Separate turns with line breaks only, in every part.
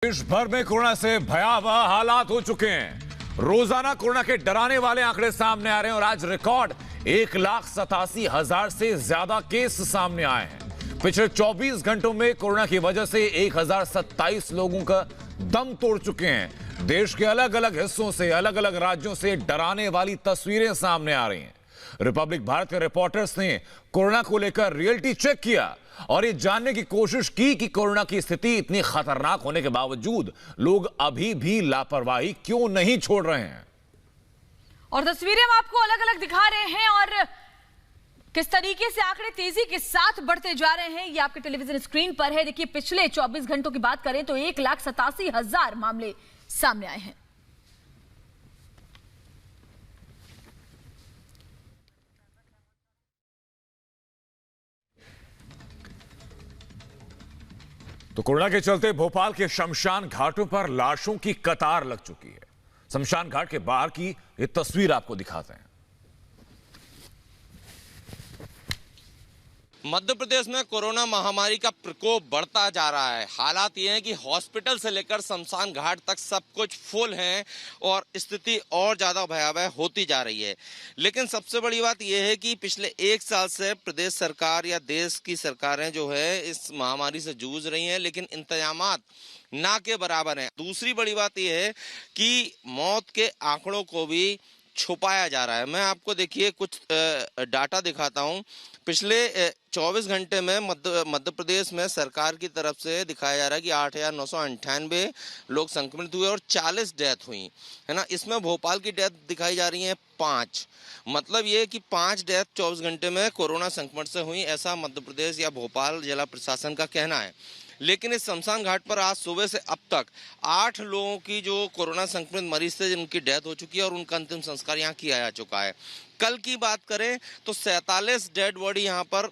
देश भर में कोरोना से भयावह हालात हो चुके हैं। रोजाना कोरोना के डराने वाले आंकड़े सामने आ रहे हैं और आज रिकॉर्ड 1,87,000 से ज्यादा केस सामने आए हैं। पिछले 24 घंटों में कोरोना की वजह से 1,027 लोगों का दम तोड़ चुके हैं। देश के अलग अलग हिस्सों से, अलग अलग राज्यों से डराने वाली तस्वीरें सामने आ रही हैं। रिपब्लिक भारत के रिपोर्टर्स ने कोरोना को लेकर रियलिटी चेक किया और ये जानने की कोशिश की कि कोरोना की स्थिति इतनी खतरनाक होने के बावजूद लोग अभी भी लापरवाही क्यों नहीं छोड़ रहे हैं।
और तस्वीरें हम आपको अलग अलग दिखा रहे हैं और किस तरीके से आंकड़े तेजी के साथ बढ़ते जा रहे हैं ये आपके टेलीविजन स्क्रीन पर है। देखिए, पिछले 24 घंटों की बात करें तो 1,87,000 मामले सामने आए हैं।
तो कोरोना के चलते भोपाल के शमशान घाटों पर लाशों की कतार लग चुकी है। शमशान घाट के बाहर की ये तस्वीर आपको दिखाते हैं।
मध्य प्रदेश में कोरोना महामारी का प्रकोप बढ़ता जा रहा है। हालात ये हैं कि हॉस्पिटल से लेकर शमशान घाट तक सब कुछ फुल है और स्थिति और ज़्यादा भयावह होती जा रही है। लेकिन सबसे बड़ी बात यह है कि पिछले एक साल से प्रदेश सरकार या देश की सरकारें जो है इस महामारी से जूझ रही हैं, लेकिन इंतजामात ना के बराबर हैं। दूसरी बड़ी बात यह है कि मौत के आंकड़ों को भी छुपाया जा रहा है। मैं आपको देखिए कुछ डाटा दिखाता हूं। पिछले 24 घंटे में मध्य प्रदेश में सरकार की तरफ से दिखाया जा रहा है कि 8,998 लोग संक्रमित हुए और 40 डेथ हुई है ना। इसमें भोपाल की डेथ दिखाई जा रही है 5। मतलब ये कि 5 डेथ 24 घंटे में कोरोना संक्रमण से हुई, ऐसा मध्य प्रदेश या भोपाल जिला प्रशासन का कहना है। लेकिन इस शमशान घाट पर आज सुबह से अब तक 8 लोगों की जो कोरोना संक्रमित मरीज थे जिनकी डेथ हो चुकी है और उनका अंतिम संस्कार यहाँ किया जा चुका है। कल की बात करें तो 47 डेड बॉडी यहाँ पर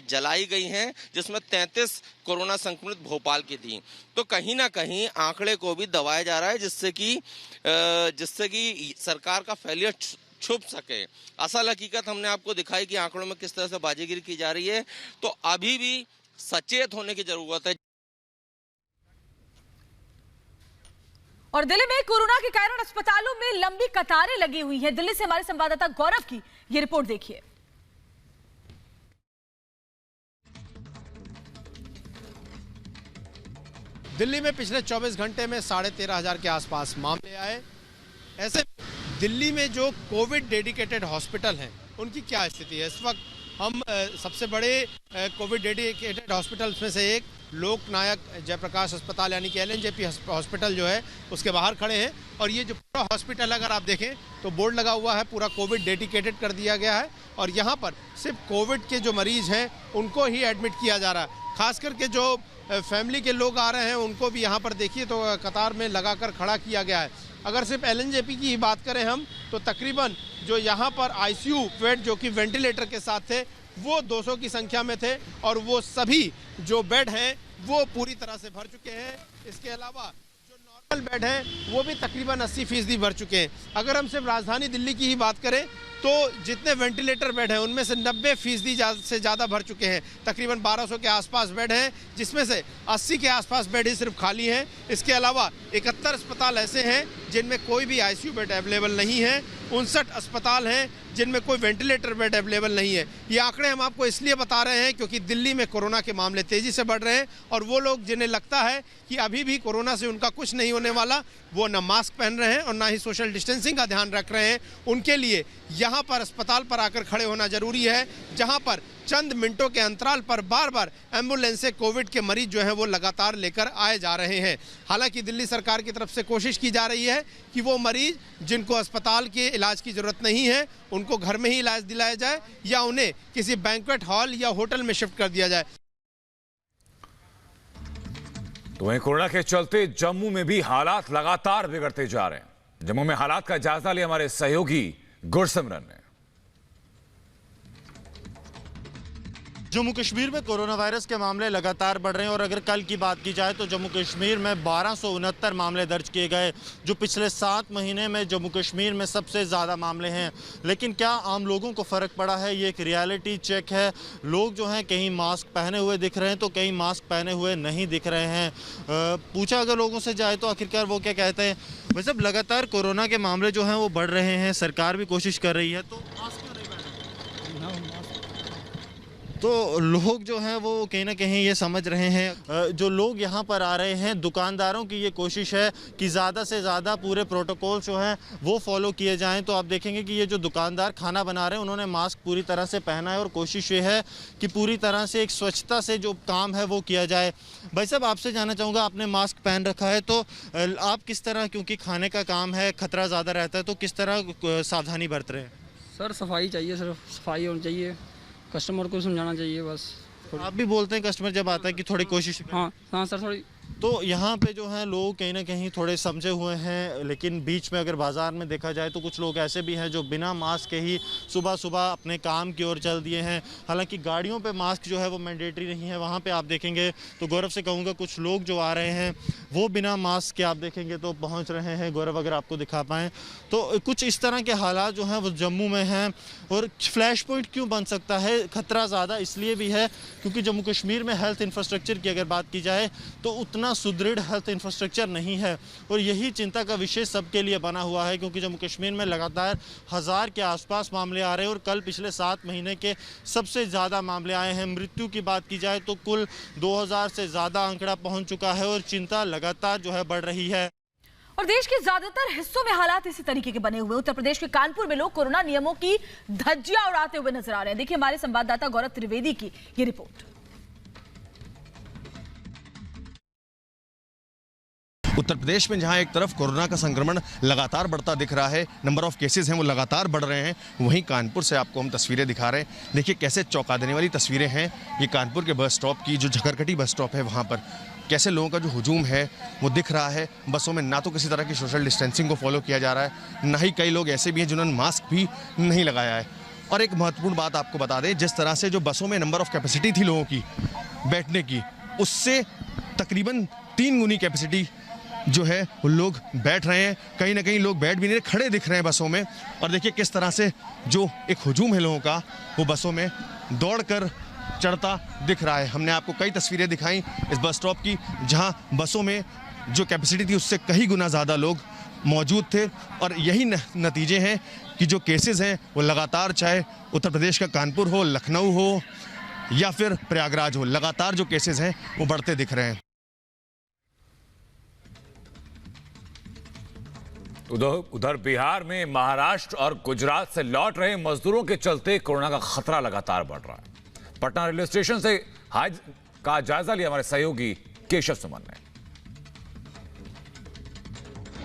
जलाई गई हैं, जिसमें 33 कोरोना संक्रमित भोपाल की थी। तो कहीं ना कहीं आंकड़े को भी दबाया जा रहा है जिससे कि सरकार का फेलियर छुप सके। असल हकीकत हमने आपको दिखाई कि आंकड़ों में किस तरह से बाजीगिरी की जा रही है। तो अभी भी सचेत होने की जरूरत है।
और दिल्ली में कोरोना के कारण अस्पतालों में लंबी कतारें लगी हुई हैं। दिल्ली से हमारे संवाददाता गौरव की ये रिपोर्ट देखिए।
दिल्ली में पिछले 24 घंटे में 13,500 के आसपास मामले आए। ऐसे दिल्ली में जो कोविड डेडिकेटेड हॉस्पिटल हैं उनकी क्या स्थिति है इस वक्त? हम सबसे बड़े कोविड डेडिकेटेड हॉस्पिटल्स में से एक लोकनायक जयप्रकाश अस्पताल यानी कि LNJP हॉस्पिटल जो है उसके बाहर खड़े हैं। और ये जो पूरा हॉस्पिटल अगर आप देखें तो बोर्ड लगा हुआ है, पूरा कोविड डेडिकेटेड कर दिया गया है और यहाँ पर सिर्फ कोविड के जो मरीज हैं उनको ही एडमिट किया जा रहा है। खास करके जो फैमिली के लोग आ रहे हैं उनको भी यहाँ पर देखिए तो कतार में लगाकर खड़ा किया गया है। अगर सिर्फ LNJP की ही बात करें हम तो तकरीबन जो यहाँ पर ICU बेड जो कि वेंटिलेटर के साथ थे वो 200 की संख्या में थे और वो सभी जो बेड हैं वो पूरी तरह से भर चुके हैं। इसके अलावा जो नॉर्मल बेड हैं वो भी तकरीबन 80% भर चुके हैं। अगर हम सिर्फ राजधानी दिल्ली की ही बात करें तो जितने वेंटिलेटर बेड हैं उनमें से 90% से ज़्यादा भर चुके हैं। तकरीबन 1200 के आसपास बेड हैं, जिसमें से 80 के आसपास बेड ही सिर्फ खाली हैं। इसके अलावा 71 अस्पताल ऐसे हैं जिनमें कोई भी ICU बेड अवेलेबल नहीं है। 59 अस्पताल हैं जिनमें कोई वेंटिलेटर बेड अवेलेबल नहीं है। ये आंकड़े हम आपको इसलिए बता रहे हैं क्योंकि दिल्ली में कोरोना के मामले तेज़ी से बढ़ रहे हैं और वो लोग जिन्हें लगता है कि अभी भी कोरोना से उनका कुछ नहीं होने वाला, वो न मास्क पहन रहे हैं और ना ही सोशल डिस्टेंसिंग का ध्यान रख रहे हैं। उनके लिए यहाँ पर अस्पताल पर आकर खड़े होना जरूरी है, जहाँ पर चंद मिनटों के अंतराल पर बार बार एम्बुलेंस से कोविड के मरीज जो हैं वो लगातार लेकर आए जा रहे हैं। हालांकि दिल्ली सरकार की तरफ से कोशिश की जा रही है कि वो मरीज जिनको अस्पताल के इलाज की ज़रूरत नहीं है उनको घर में ही इलाज दिलाया जाए या उन्हें किसी बैंक्वेट हॉल या होटल में शिफ्ट कर दिया जाए।
तो वहीं कोरोना के चलते जम्मू में भी हालात लगातार बिगड़ते जा रहे हैं। जम्मू में हालात का जायजा लिया हमारे सहयोगी गुरसिमरन ने।
जम्मू कश्मीर में कोरोना वायरस के मामले लगातार बढ़ रहे हैं और अगर कल की बात की जाए तो जम्मू कश्मीर में 1269 मामले दर्ज किए गए, जो पिछले 7 महीने में जम्मू कश्मीर में सबसे ज़्यादा मामले हैं। लेकिन क्या आम लोगों को फ़र्क पड़ा है? ये एक रियलिटी चेक है। लोग जो हैं कहीं मास्क पहने हुए दिख रहे हैं तो कहीं मास्क पहने हुए नहीं दिख रहे हैं। पूछा अगर लोगों से जाए तो आखिरकार वो क्या कहते हैं। वैसे लगातार कोरोना के मामले जो हैं वो बढ़ रहे हैं, सरकार भी कोशिश कर रही है, तो तो लोग जो हैं वो कहीं ना कहीं ये समझ रहे हैं, जो लोग यहाँ पर आ रहे हैं, दुकानदारों की ये कोशिश है कि ज़्यादा से ज़्यादा पूरे प्रोटोकॉल जो हैं वो फॉलो किए जाएं। तो आप देखेंगे कि ये जो दुकानदार खाना बना रहे हैं उन्होंने मास्क पूरी तरह से पहना है और कोशिश ये है कि पूरी तरह से एक स्वच्छता से जो काम है वो किया जाए। भाई साहब, आपसे जानना चाहूँगा, आपने मास्क पहन रखा है तो आप किस तरह, क्योंकि खाने का काम है, खतरा ज़्यादा रहता है, तो किस तरह सावधानी बरत रहे हैं?
सर सफाई चाहिए, सिर्फ सफाई होनी चाहिए, कस्टमर को समझाना चाहिए बस।
आप भी बोलते हैं कस्टमर जब आता है कि थोड़ी कोशिश।
हाँ सर, थोड़ी।
तो यहाँ पे जो है लोग कहीं ना कहीं थोड़े समझे हुए हैं, लेकिन बीच में अगर बाज़ार में देखा जाए तो कुछ लोग ऐसे भी हैं जो बिना मास्क के ही सुबह सुबह अपने काम की ओर चल दिए हैं। हालांकि गाड़ियों पे मास्क जो है वो मैंडेटरी नहीं है। वहाँ पे आप देखेंगे तो गौरव से कहूँगा कुछ लोग जो आ रहे हैं वो बिना मास्क के आप देखेंगे तो पहुँच रहे हैं। गौरव अगर आपको दिखा पाएँ तो कुछ इस तरह के हालात जो हैं वो जम्मू में हैं। और फ्लैश पॉइंट क्यों बन सकता है? खतरा ज़्यादा इसलिए भी है क्योंकि जम्मू कश्मीर में हेल्थ इंफ्रास्ट्रक्चर की अगर बात की जाए तो उतना सुदृढ़ हेल्थ इंफ्रास्ट्रक्चर नहीं है और यही चिंता का विषय सबके लिए बना हुआ है, क्योंकि जम्मू कश्मीर में लगातार 1000 के आसपास मामले आ रहे हैं और कल पिछले 7 महीने के सबसे ज़्यादा मामले आए हैं। मृत्यु की बात की जाए तो कुल 2000 से ज़्यादा आंकड़ा पहुंच चुका है और चिंता लगातार जो है बढ़ रही है।
और देश के ज्यादातर हिस्सों में हालात इसी तरीके के बने हुए। उत्तर प्रदेश के कानपुर में लोग कोरोना नियमों की धज्जियां उड़ाते हुए नजर आ रहे हैं। देखिए हमारे संवाददाता गौरव त्रिवेदी की ये रिपोर्ट।
उत्तर प्रदेश में जहां एक तरफ कोरोना का संक्रमण लगातार बढ़ता दिख रहा है, नंबर ऑफ केसेस हैं वो लगातार बढ़ रहे हैं, वहीं कानपुर से आपको हम तस्वीरें दिखा रहे हैं। देखिए कैसे चौंका देने वाली तस्वीरें हैं ये कानपुर के बस स्टॉप की, जो झकरकटी बस स्टॉप है वहाँ पर कैसे लोगों का जो हुजूम है वो दिख रहा है। बसों में ना तो किसी तरह की सोशल डिस्टेंसिंग को फॉलो किया जा रहा है, ना ही कई लोग ऐसे भी हैं जिन्होंने मास्क भी नहीं लगाया है। और एक महत्वपूर्ण बात आपको बता दें, जिस तरह से जो बसों में नंबर ऑफ कैपेसिटी थी लोगों की बैठने की, उससे तकरीबन 3 गुनी कैपेसिटी जो है वो लोग बैठ रहे हैं। कहीं ना कहीं लोग बैठ भी नहीं रहे, खड़े दिख रहे हैं बसों में। और देखिए किस तरह से जो एक हुजूम है लोगों का वो बसों में दौड़कर चढ़ता दिख रहा है। हमने आपको कई तस्वीरें दिखाई इस बस स्टॉप की, जहां बसों में जो कैपेसिटी थी उससे कई गुना ज़्यादा लोग मौजूद थे। और यही नतीजे हैं कि जो केसेस हैं वो लगातार, चाहे उत्तर प्रदेश का कानपुर हो, लखनऊ हो या फिर प्रयागराज हो, लगातार जो केसेस हैं वो बढ़ते दिख रहे हैं।
उधर बिहार में महाराष्ट्र और गुजरात से लौट रहे मजदूरों के चलते कोरोना का खतरा लगातार बढ़ रहा है। पटना रेलवे स्टेशन से हाज का जायजा लिया हमारे सहयोगी केशव सुमन ने।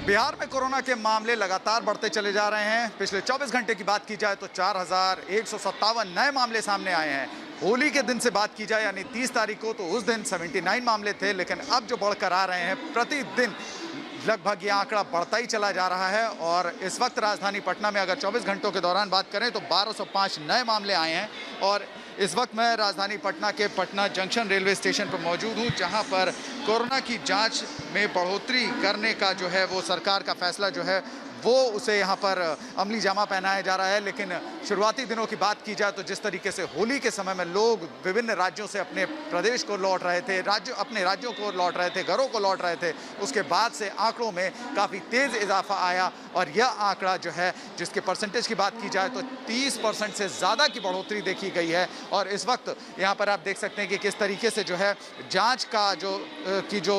बिहार में कोरोना के मामले लगातार बढ़ते चले जा रहे हैं। पिछले 24 घंटे की बात की जाए तो 4157 नए मामले सामने आए हैं। होली के दिन से बात की जाए यानी 30 तारीख को, तो उस दिन 79 मामले थे, लेकिन अब जो बढ़कर आ रहे हैं प्रतिदिन लगभग ये आंकड़ा बढ़ता ही चला जा रहा है। और इस वक्त राजधानी पटना में अगर 24 घंटों के दौरान बात करें तो 1205 नए मामले आए हैं। और इस वक्त मैं राजधानी पटना के पटना जंक्शन रेलवे स्टेशन पर मौजूद हूं, जहां पर कोरोना की जांच में बढ़ोतरी करने का जो है वो सरकार का फैसला जो है वो उसे यहाँ पर अमली जामा पहनाया जा रहा है। लेकिन शुरुआती दिनों की बात की जाए तो जिस तरीके से होली के समय में लोग विभिन्न राज्यों से अपने प्रदेश को लौट रहे थे, अपने राज्यों को लौट रहे थे, घरों को लौट रहे थे, उसके बाद से आंकड़ों में काफ़ी तेज़ इजाफा आया। और यह आंकड़ा जो है जिसके परसेंटेज की बात की जाए तो 30% से ज़्यादा की बढ़ोतरी देखी गई है। और इस वक्त यहाँ पर आप देख सकते हैं कि किस तरीके से जो है जाँच का जो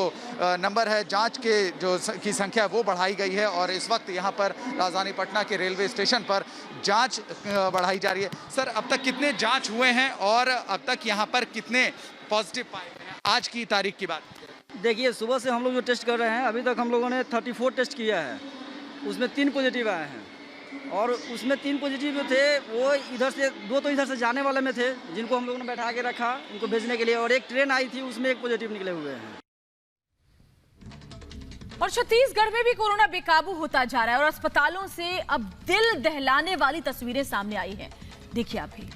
नंबर है, जाँच के की संख्या वो बढ़ाई गई है। और इस वक्त यहाँ पर राजधानी पटना के रेलवे स्टेशन पर जांच बढ़ाई जा रही है। सर, अब तक कितने जांच हुए हैं और अब तक यहाँ पर कितने पॉजिटिव पाए गए हैं? आज की तारीख की बात
देखिए, सुबह से हम लोग जो टेस्ट कर रहे हैं, अभी तक हम लोगों ने 34 टेस्ट किया है, उसमें 3 पॉजिटिव आए हैं। और उसमें 3 पॉजिटिव जो थे वो इधर से 2 तो इधर से जाने वाले में थे, जिनको हम लोगों ने बैठा के रखा उनको भेजने के लिए। और एक ट्रेन आई थी, उसमें 1 पॉजिटिव निकले हुए हैं।
और छत्तीसगढ़ में भी कोरोना बेकाबू होता जा रहा है और अस्पतालों से अब दिल दहलाने वाली तस्वीरें सामने आई हैं। देखिए आप भी।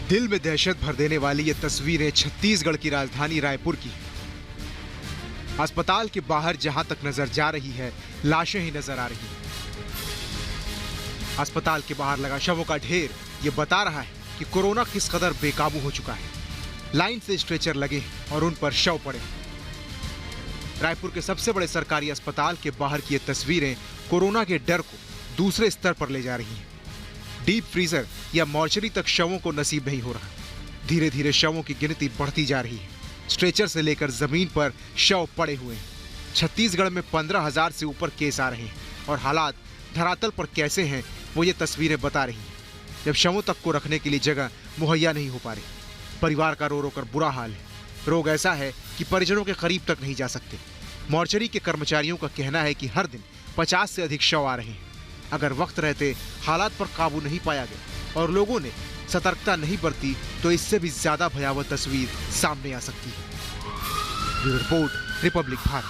दिल में दहशत भर देने वाली ये तस्वीरें छत्तीसगढ़ की राजधानी रायपुर की। अस्पताल के बाहर जहां तक नजर जा रही है, लाशें ही नजर आ रही हैं। अस्पताल के बाहर लगा शवों का ढेर ये बता रहा है कि कोरोना किस कदर बेकाबू हो चुका है। लाइन से स्ट्रेचर लगे और उन पर शव पड़े। रायपुर के सबसे बड़े सरकारी अस्पताल के बाहर की ये तस्वीरें कोरोना के डर को दूसरे स्तर पर ले जा रही हैं। डीप फ्रीजर या मॉर्चरी तक शवों को नसीब नहीं हो रहा। धीरे धीरे शवों की गिनती बढ़ती जा रही है। स्ट्रेचर से लेकर जमीन पर शव पड़े हुए हैं। छत्तीसगढ़ में 15,000 से ऊपर केस आ रहे हैं और हालात धरातल पर कैसे हैं वो ये तस्वीरें बता रही हैं। जब शवों तक को रखने के लिए जगह मुहैया नहीं हो पा रही, परिवार का रो रो कर बुरा हाल है। रोग ऐसा है कि परिजनों के करीब तक नहीं जा सकते। मॉर्चरी के कर्मचारियों का कहना है कि हर दिन 50 से अधिक शव आ रहे हैं। अगर वक्त रहते हालात पर काबू नहीं पाया गया और लोगों ने सतर्कता नहीं बरती तो इससे भी ज्यादा भयावह तस्वीर सामने आ सकती है। Bureau report, Republic Bharat.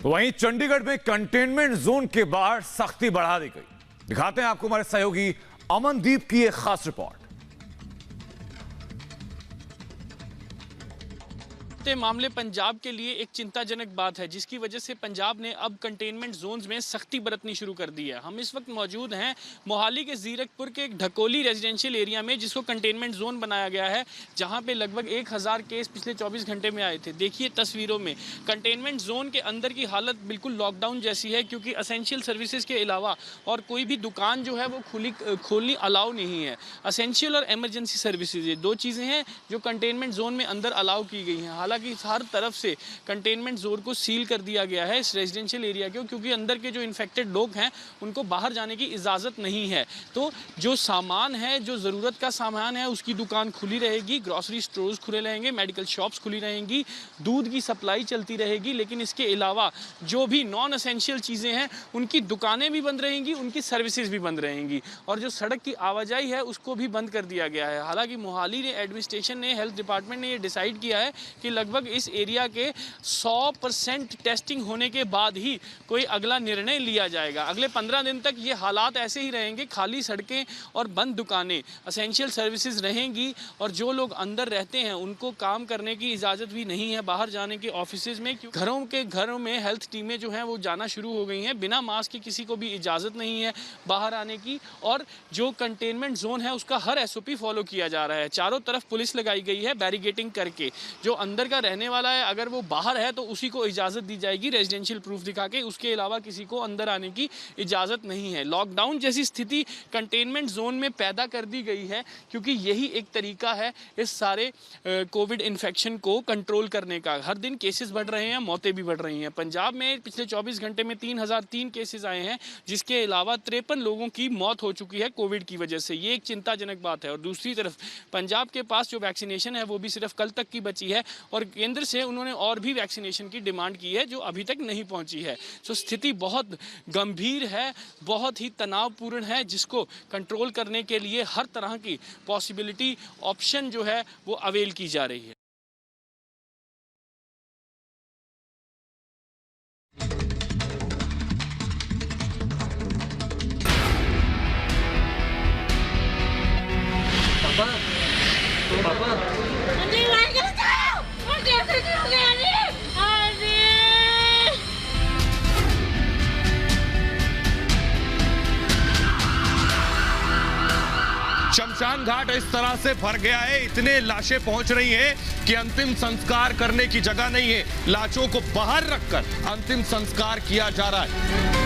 वहीं चंडीगढ़ में कंटेनमेंट जोन के बाहर सख्ती बढ़ा दी गई। दिखाते हैं आपको हमारे सहयोगी अमनदीप की एक खास रिपोर्ट।
मामले पंजाब के लिए एक चिंताजनक बात है, जिसकी वजह से पंजाब ने अब कंटेनमेंट जोन्स में सख्ती बरतनी शुरू कर दी है। हम इस वक्त मौजूद हैं मोहाली के जीरकपुर के एक ढकोली रेजिडेंशियल एरिया में, जिसको कंटेनमेंट जोन बनाया गया है, जहां पे लगभग 1000 केस पिछले 24 घंटे में आए थे। देखिए तस्वीरों में कंटेनमेंट जोन के अंदर की हालत बिल्कुल लॉकडाउन जैसी है, क्योंकि असेंशियल सर्विसेज के अलावा और कोई भी दुकान जो है वो खोलनी अलाउ नहीं है। असेंशियल और एमरजेंसी सर्विसेज, ये दो चीज़ें हैं जो कंटेनमेंट जोन में अंदर अलाउ की गई हैं। हालांकि हर तरफ से कंटेनमेंट जोन को सील कर दिया गया है इस रेजिडेंशियल एरिया को, क्योंकि अंदर के जो इन्फेक्टेड लोग हैं उनको बाहर जाने की इजाज़त नहीं है। तो जो सामान है, जो ज़रूरत का सामान है, उसकी दुकान खुली रहेगी, ग्रॉसरी स्टोर्स खुले रहेंगे, मेडिकल शॉप्स खुली रहेंगी, दूध की सप्लाई चलती रहेगी। लेकिन इसके अलावा जो भी नॉन एसेंशियल चीज़ें हैं उनकी दुकानें भी बंद रहेंगी, उनकी सर्विसेज भी बंद रहेंगी, और जो सड़क की आवाजाही है उसको भी बंद कर दिया गया है। हालांकि मोहाली ने एडमिनिस्ट्रेशन ने, हेल्थ डिपार्टमेंट ने ये डिसाइड किया है कि लगभग इस एरिया के 100% टेस्टिंग होने के बाद ही कोई अगला निर्णय लिया जाएगा। अगले 15 दिन तक ये हालात ऐसे ही रहेंगे, खाली सड़कें और बंद दुकानें। असेंशियल सर्विसेज रहेंगी और जो लोग अंदर रहते हैं उनको काम करने की इजाज़त भी नहीं है बाहर जाने के ऑफिसेज में। घरों में हेल्थ टीमें जो हैं वो जाना शुरू हो गई हैं। बिना मास्क के किसी को भी इजाज़त नहीं है बाहर आने की। और जो कंटेनमेंट जोन है उसका हर SOP फॉलो किया जा रहा है। चारों तरफ पुलिस लगाई गई है बैरिगेटिंग करके। जो अंदर का रहने वाला है, अगर वो बाहर है तो उसी को इजाज़त दी जाएगी रेजिडेंशियल प्रूफ दिखा के। उसके अलावा किसी को अंदर आने की इजाज़त नहीं है। लॉकडाउन जैसी स्थिति कंटेनमेंट जोन में पैदा कर दी गई है, क्योंकि यही एक तरीका है इस सारे कोविड इन्फेक्शन को कंट्रोल करने का। हर दिन केसेस बढ़ रहे हैं, मौतें भी बढ़ रही हैं। पंजाब में पिछले 24 घंटे में 3003 केसेस आए हैं, जिसके अलावा 53 लोगों की मौत हो चुकी है कोविड की वजह से। ये एक चिंताजनक बात है। और दूसरी तरफ पंजाब के पास जो वैक्सीनेशन है वो भी सिर्फ कल तक की बची है, और केंद्र से उन्होंने और भी वैक्सीनेशन की डिमांड की है जो अभी तक नहीं पहुंची है। तो स्थिति बहुत गंभीर है, बहुत ही तनावपूर्ण है, जिसको कंट्रोल करने के लिए हर तरह की पॉसिबिलिटी, ऑप्शन जो है वो अवेल की जा रही है।
शमशान घाट इस तरह से भर गया है, इतने लाशें पहुंच रही हैं कि अंतिम संस्कार करने की जगह नहीं है। लाशों को बाहर रखकर अंतिम संस्कार किया जा रहा है।